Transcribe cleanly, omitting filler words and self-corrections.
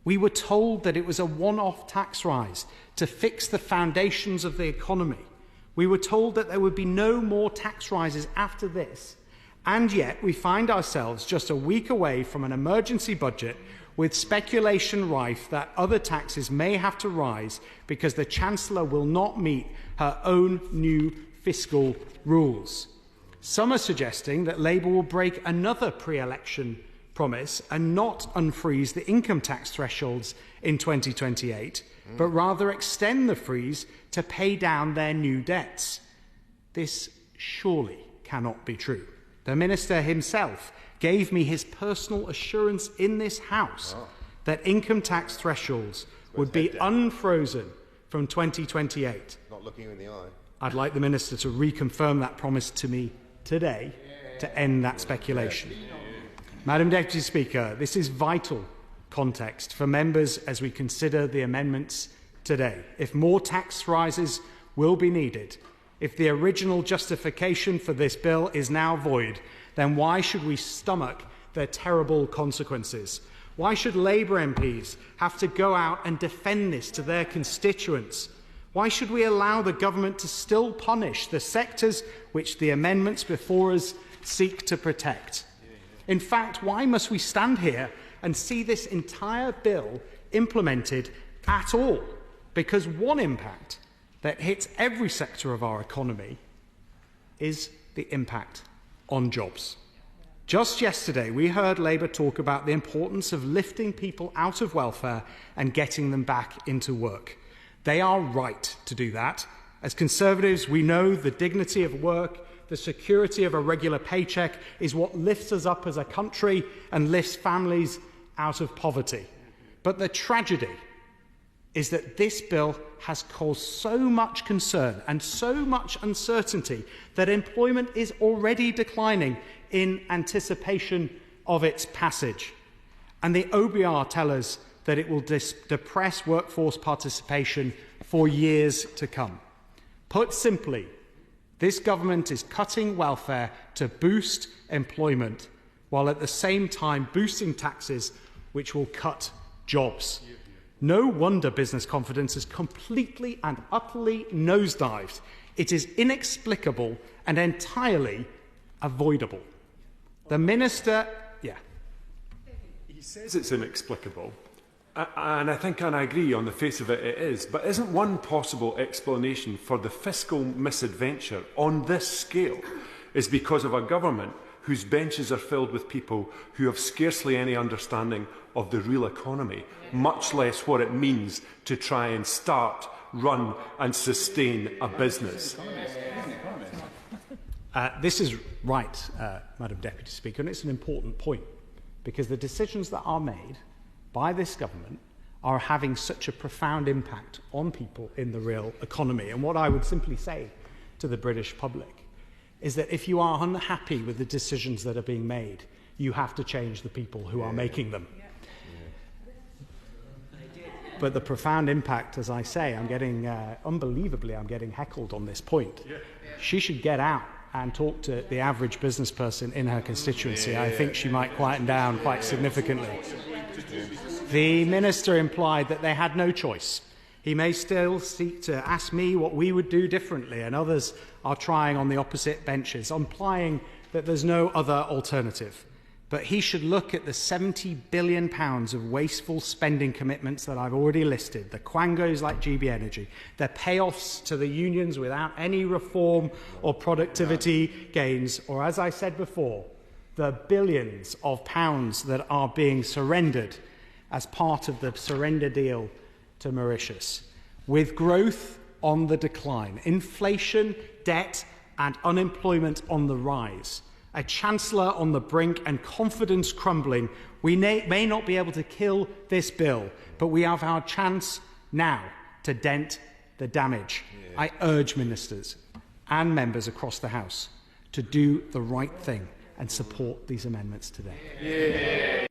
We were told that it was a one-off tax rise to fix the foundations of the economy. We were told that there would be no more tax rises after this, and yet we find ourselves just a week away from an emergency budget with speculation rife that other taxes may have to rise because the Chancellor will not meet her own new fiscal rules. Some are suggesting that Labour will break another pre-election promise and not unfreeze the income tax thresholds in 2028, but rather extend the freeze to pay down their new debts. This surely cannot be true. The Minister himself gave me his personal assurance in this House that income tax thresholds would be unfrozen from 2028. Not looking you in the eye. I'd like the Minister to reconfirm that promise to me today to end that speculation. Madam Deputy Speaker, this is vital context for members as we consider the amendments today. If more tax rises will be needed, if the original justification for this bill is now void, then why should we stomach their terrible consequences? Why should Labour MPs have to go out and defend this to their constituents? Why should we allow the government to still punish the sectors which the amendments before us seek to protect? In fact, why must we stand here and see this entire bill implemented at all? Because one impact that hits every sector of our economy is the impact on jobs. Just yesterday, we heard Labour talk about the importance of lifting people out of welfare and getting them back into work. They are right to do that. As Conservatives, we know the dignity of work, the security of a regular paycheck is what lifts us up as a country and lifts families out of poverty. But the tragedy is that this bill has caused so much concern and so much uncertainty that employment is already declining in anticipation of its passage. And the OBR tell us that it will depress workforce participation for years to come. Put simply, this government is cutting welfare to boost employment, while at the same time boosting taxes which will cut jobs. No wonder business confidence has completely and utterly nosedived. It is inexplicable and entirely avoidable. The Minister... He says it's inexplicable. And I agree, on the face of it, it is. But isn't one possible explanation for the fiscal misadventure on this scale is because of a government whose benches are filled with people who have scarcely any understanding of the real economy, much less what it means to try and start, run and sustain a business? This is right, Madam Deputy Speaker, and it's an important point, because the decisions that are made by this government are having such a profound impact on people in the real economy. And what I would simply say to the British public is that if you are unhappy with the decisions that are being made, you have to change the people who are making them. But the profound impact, as I say, I'm getting, unbelievably, I'm getting heckled on this point. She should get out and talk to the average business person in her constituency. I think she might quieten down quite significantly. The Minister implied that they had no choice. He may still seek to ask me what we would do differently, and others are trying on the opposite benches, implying that there's no other alternative. But he should look at the £70 billion of wasteful spending commitments that I've already listed, the quangos like GB Energy, the payoffs to the unions without any reform or productivity gains, or, as I said before, the billions of pounds that are being surrendered as part of the surrender deal to Mauritius. With growth on the decline, inflation, debt and unemployment on the rise, a Chancellor on the brink and confidence crumbling, we may not be able to kill this bill, but we have our chance now to dent the damage. I urge ministers and members across the House to do the right thing and support these amendments today.